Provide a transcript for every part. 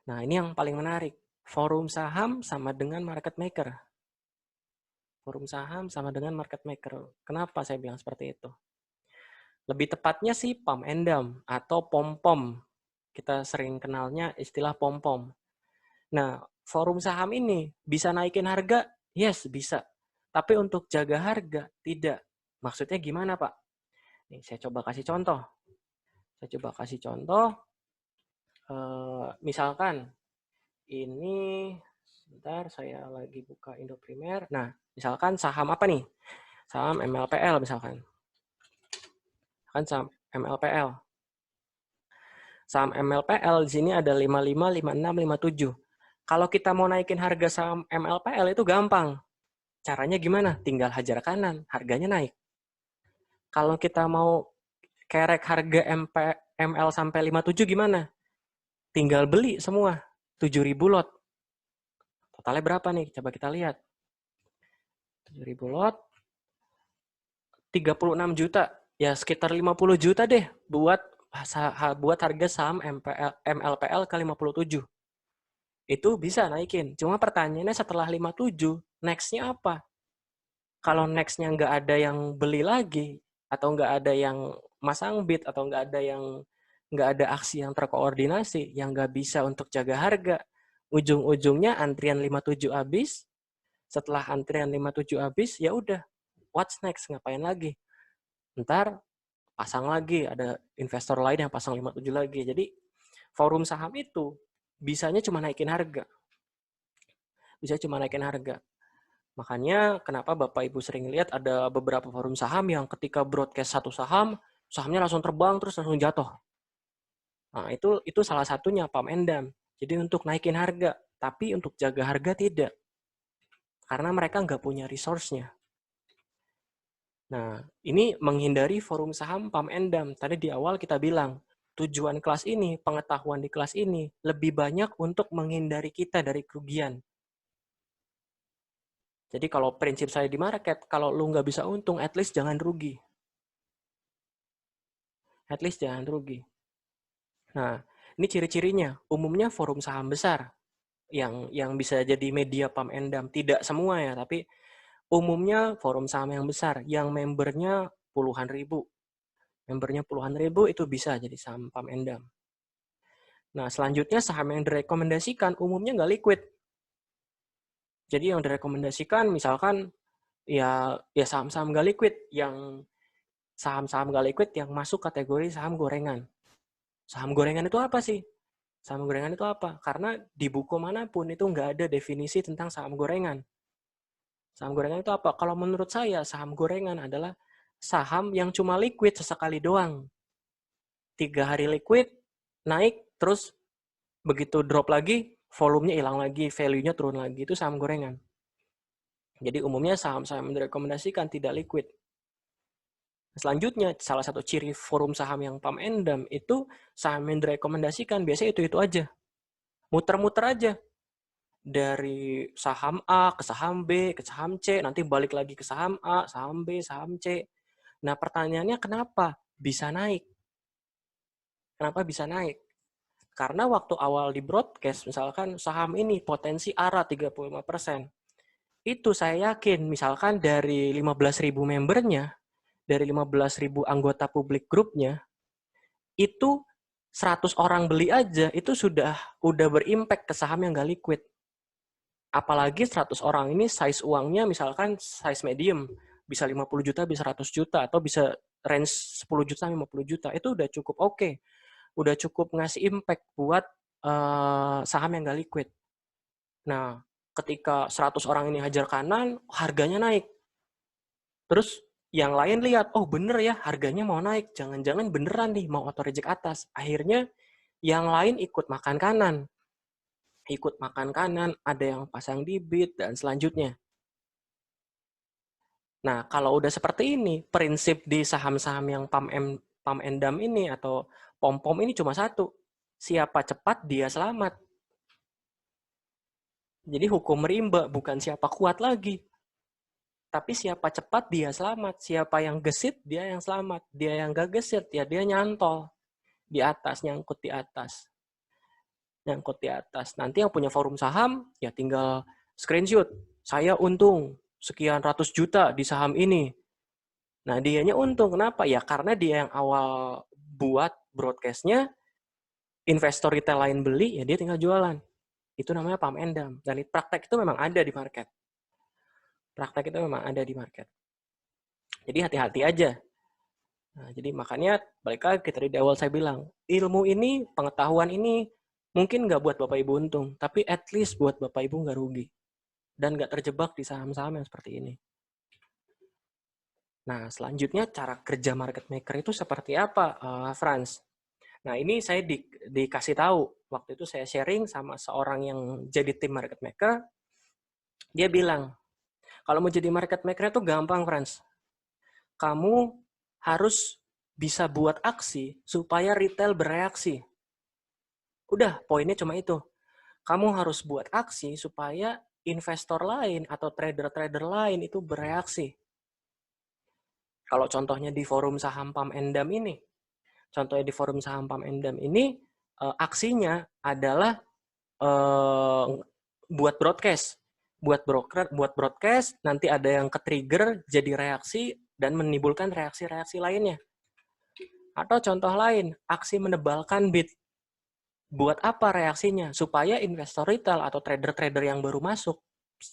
Nah, ini yang paling menarik. Forum saham sama dengan market maker. Forum saham sama dengan market maker. Kenapa saya bilang seperti itu? Lebih tepatnya sih pump and dump atau pom-pom. Kita sering kenalnya istilah pom-pom. Nah, forum saham ini bisa naikin harga? Yes, bisa. Tapi untuk jaga harga, tidak. Maksudnya gimana, Pak? Nih, saya coba kasih contoh. Misalkan ini, sebentar saya lagi buka Indoprimer. Nah, misalkan saham apa nih? Saham MLPL misalkan. Kan saham MLPL. Saham MLPL di sini ada 55, 56, 57. Kalau kita mau naikin harga saham MLPL itu gampang. Caranya gimana? Tinggal hajar kanan, harganya naik. Kalau kita mau kerek harga ML sampai 57 gimana? Tinggal beli semua, 7.000 lot. Totalnya berapa nih? Coba kita lihat. 7.000 lot, 36 juta. Ya sekitar 50 juta deh buat harga saham MLPL ke 57. Itu bisa naikin. Cuma pertanyaannya setelah 57, next-nya apa? Kalau next-nya nggak ada yang beli lagi, atau nggak ada yang masang bid, atau nggak ada aksi yang terkoordinasi, yang nggak bisa untuk jaga harga, ujung-ujungnya antrian 57 habis, setelah antrian 57 habis, ya udah, what's next? Ngapain lagi? Ntar pasang lagi, ada investor lain yang pasang 57 lagi. Jadi forum saham itu bisanya cuma naikin harga. Bisa cuma naikin harga. Makanya kenapa Bapak Ibu sering lihat ada beberapa forum saham yang ketika broadcast satu saham, sahamnya langsung terbang terus langsung jatuh. Nah, itu salah satunya pump and dump. Jadi untuk naikin harga, tapi untuk jaga harga tidak. Karena mereka nggak punya resource-nya. Nah, ini menghindari forum saham pump and dump. Tadi di awal kita bilang, tujuan kelas ini, pengetahuan di kelas ini, lebih banyak untuk menghindari kita dari kerugian. Jadi kalau prinsip saya di market, kalau lu nggak bisa untung, at least jangan rugi. At least jangan rugi. Nah, ini ciri-cirinya. Umumnya forum saham besar yang bisa jadi media pump and dump. Tidak semua ya, tapi umumnya forum saham yang besar, yang membernya puluhan ribu. Membernya puluhan ribu itu bisa jadi saham pump and dump. Nah, selanjutnya saham yang direkomendasikan umumnya nggak liquid. Jadi yang direkomendasikan misalkan ya saham-saham nggak liquid, yang saham-saham nggak liquid yang masuk kategori saham gorengan. Saham gorengan itu apa sih? Saham gorengan itu apa? Karena di buku manapun itu nggak ada definisi tentang saham gorengan. Saham gorengan itu apa? Kalau menurut saya, saham gorengan adalah saham yang cuma liquid sesekali doang. 3 hari liquid, naik, terus begitu drop lagi, volumenya hilang lagi, value-nya turun lagi. Itu saham gorengan. Jadi umumnya saham-saham yang direkomendasikan tidak liquid. Selanjutnya, salah satu ciri forum saham yang pump and dump itu saham yang direkomendasikan biasanya itu aja. Muter-muter aja. Dari saham A ke saham B, ke saham C, nanti balik lagi ke saham A, saham B, saham C. Nah, pertanyaannya kenapa bisa naik? Kenapa bisa naik? Karena waktu awal di broadcast, misalkan saham ini potensi ARA 35%. Itu saya yakin, misalkan dari 15.000 membernya, dari 15.000 anggota publik grupnya, itu 100 orang beli aja, itu udah berimpact ke saham yang nggak liquid. Apalagi 100 orang ini size uangnya misalkan size medium, bisa 50 juta, bisa 100 juta, atau bisa range 10 juta, 50 juta. Itu udah cukup oke. Udah cukup ngasih impact buat saham yang nggak liquid. Nah, ketika 100 orang ini hajar kanan, harganya naik. Terus yang lain lihat, oh bener ya harganya mau naik, jangan-jangan beneran nih mau auto reject atas. Akhirnya yang lain ikut makan kanan. Ada yang pasang di bid, dan selanjutnya. Nah, kalau udah seperti ini, prinsip di saham-saham yang pump and dump ini atau pom-pom ini cuma satu. Siapa cepat, dia selamat. Jadi hukum rimba, bukan siapa kuat lagi. Tapi siapa cepat, dia selamat. Siapa yang gesit, dia yang selamat. Dia yang gak gesit, ya dia nyantol. Di atas, nyangkut di atas. nyangkut di atas. Nanti yang punya forum saham, ya tinggal screenshot. Saya untung sekian ratus juta di saham ini. Nah, dianya untung. Kenapa? Ya karena dia yang awal buat broadcast-nya, investor retail lain beli, ya dia tinggal jualan. Itu namanya pump and dump. Dan praktek itu memang ada di market. Praktek itu memang ada di market. Jadi hati-hati aja. Nah, jadi makanya balik lagi tadi di awal saya bilang, ilmu ini, pengetahuan ini mungkin nggak buat Bapak Ibu untung, tapi at least buat Bapak Ibu nggak rugi. Dan nggak terjebak di saham-saham yang seperti ini. Nah, selanjutnya cara kerja market maker itu seperti apa, Franz? Nah, ini saya dikasih tahu. Waktu itu saya sharing sama seorang yang jadi tim market maker. Dia bilang, kalau mau jadi market maker itu gampang, Franz. Kamu harus bisa buat aksi supaya retail bereaksi. Udah, poinnya cuma itu. Kamu harus buat aksi supaya investor lain atau trader-trader lain itu bereaksi. Kalau contohnya di forum saham Pam Endam ini, aksinya adalah buat broadcast. Buat broadcast, nanti ada yang ke-trigger jadi reaksi dan menimbulkan reaksi-reaksi lainnya. Atau contoh lain, aksi menebalkan bid. Buat apa reaksinya? Supaya investor retail atau trader-trader yang baru masuk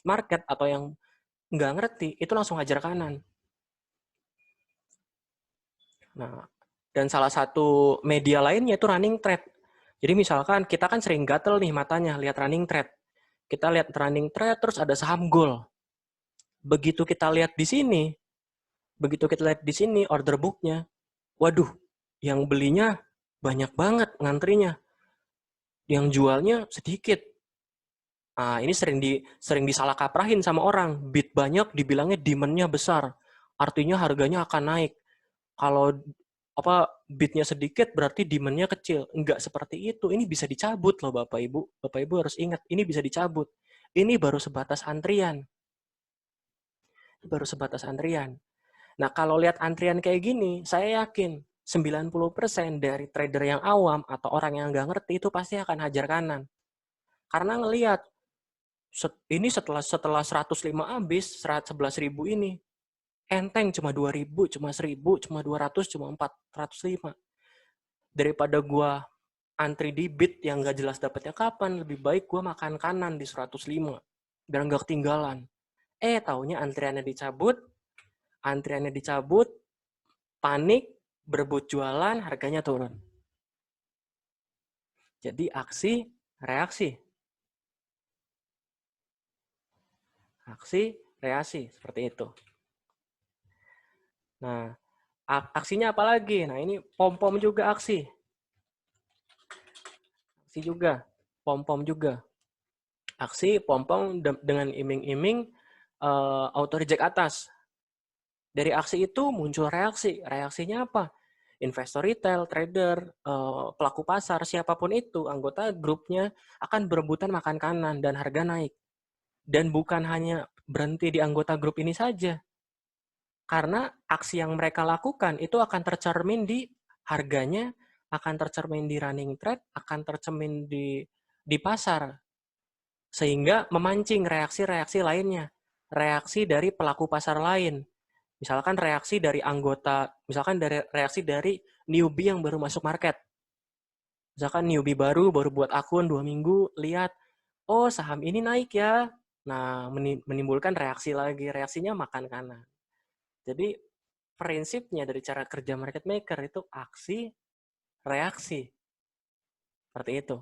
market atau yang nggak ngerti, itu langsung hajar kanan. Nah, dan salah satu media lainnya itu running thread. Jadi misalkan kita kan sering gatel nih matanya lihat running thread. Kita lihat running thread terus ada saham gold. Begitu kita lihat di sini order booknya, waduh, yang belinya banyak banget ngantrinya. Yang jualnya sedikit. Ini sering disalah kaprahin sama orang. Bid banyak dibilangnya demand-nya besar. Artinya harganya akan naik. Kalau bidnya sedikit berarti demand-nya kecil. Enggak seperti itu. Ini bisa dicabut loh Bapak Ibu. Bapak Ibu harus ingat, ini bisa dicabut. Ini baru sebatas antrian. Baru sebatas antrian. Nah, kalau lihat antrian kayak gini, saya yakin 90% dari trader yang awam atau orang yang nggak ngerti itu pasti akan hajar kanan. Karena ngelihat ini setelah 105 habis, 11.000 ini enteng cuma 2.000, cuma 1.000, cuma 200, cuma 405. Daripada gua antri di bid yang nggak jelas dapatnya kapan, lebih baik gua makan kanan di 105 biar nggak ketinggalan. Taunya antriannya dicabut, panik, berebut jualan, harganya turun. Jadi aksi, reaksi. Aksi, reaksi, seperti itu. Nah, aksinya apa lagi? Nah, ini pom-pom juga aksi. Aksi juga, pom-pom juga. Aksi, pom-pom dengan iming-iming auto reject atas. Dari aksi itu muncul reaksi. Reaksinya apa? Investor retail, trader, pelaku pasar, siapapun itu, anggota grupnya akan berebutan makan kanan dan harga naik. Dan bukan hanya berhenti di anggota grup ini saja. Karena aksi yang mereka lakukan itu akan tercermin di harganya, akan tercermin di running trade, akan tercermin di pasar. Sehingga memancing reaksi-reaksi lainnya. Reaksi dari pelaku pasar lain. Misalkan reaksi dari reaksi dari newbie yang baru masuk market. Misalkan newbie baru buat akun 2 minggu, lihat, oh saham ini naik ya. Nah, menimbulkan reaksi lagi. Reaksinya makan kanan. Jadi, prinsipnya dari cara kerja market maker itu aksi, reaksi. Seperti itu.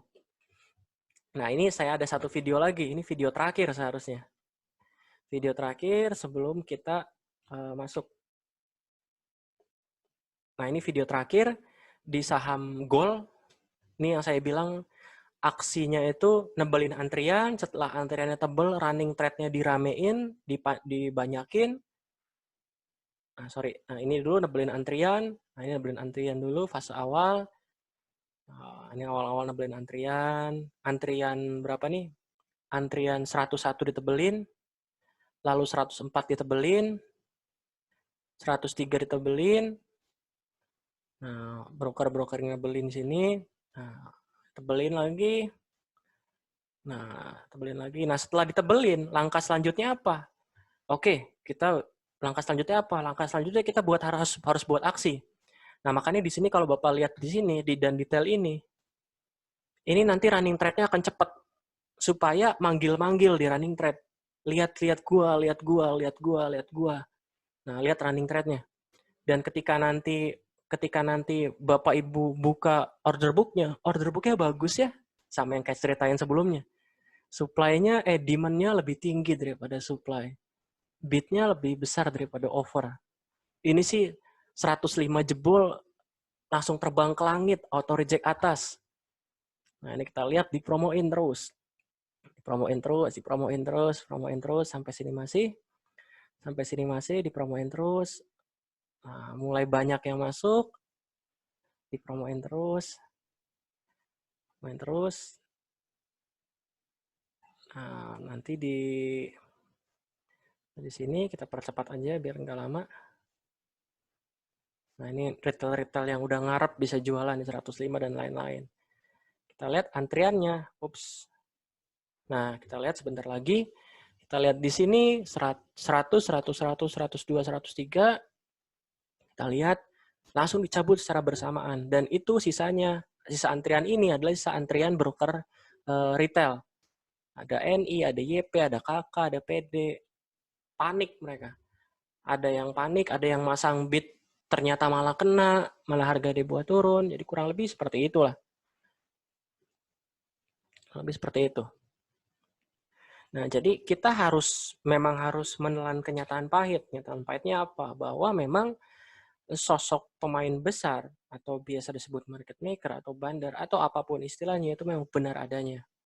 Nah, ini saya ada satu video lagi. Ini video terakhir seharusnya. Video terakhir sebelum kita masuk. Nah, ini video terakhir di saham gold. Ini yang saya bilang aksinya itu nebelin antrian, setelah antriannya tebel, running trade-nya diramein, dibanyakin. Nah, ini dulu nebelin antrian. Nah, ini nebelin antrian dulu fase awal. Nah, ini awal-awal nebelin antrian. Antrian berapa nih? Antrian 101 ditebelin, lalu 104 ditebelin, 103 ditebelin. Nah, broker-broker ngebelin sini. Nah, tebelin lagi. Nah, tebelin lagi. Nah, setelah ditebelin, langkah selanjutnya apa? Oke, langkah selanjutnya apa? Langkah selanjutnya kita harus buat aksi. Nah, makanya di sini kalau Bapak lihat di sini dan detail ini nanti running thread-nya akan cepat supaya manggil-manggil di running thread. Lihat-lihat gua, lihat gua, lihat gua, lihat gua. Nah, lihat running thread-nya. Dan ketika nanti Bapak Ibu buka order book-nya bagus ya, sama yang kayak ceritain sebelumnya. Supply-nya, demand-nya lebih tinggi daripada supply. Bid-nya lebih besar daripada offer. Ini sih 105 jebol langsung terbang ke langit, auto reject atas. Nah, ini kita lihat dipromoin terus. Promoin terus sampai sini masih dipromoin terus. Nah, mulai banyak yang masuk, dipromoin terus, main terus. Nah, nanti di sini kita percepat aja biar nggak lama. Nah, ini retail-retail yang udah ngarep bisa jualan di 105 dan lain-lain. Kita lihat antriannya. Ups. Nah, kita lihat sebentar lagi. Kita lihat di sini 100, 100, 100, 102, 103. Kita lihat langsung dicabut secara bersamaan. Dan itu sisa antrian ini adalah sisa antrian broker retail. Ada NI, ada YP, ada KK, ada PD. Panik mereka. Ada yang panik, ada yang masang bid ternyata malah kena, malah harga dibuat turun. Jadi kurang lebih seperti itulah. Lebih seperti itu. Nah, jadi kita memang harus menelan kenyataan pahit. Kenyataan pahitnya apa? Bahwa memang sosok pemain besar atau biasa disebut market maker atau bandar atau apapun istilahnya itu memang benar adanya.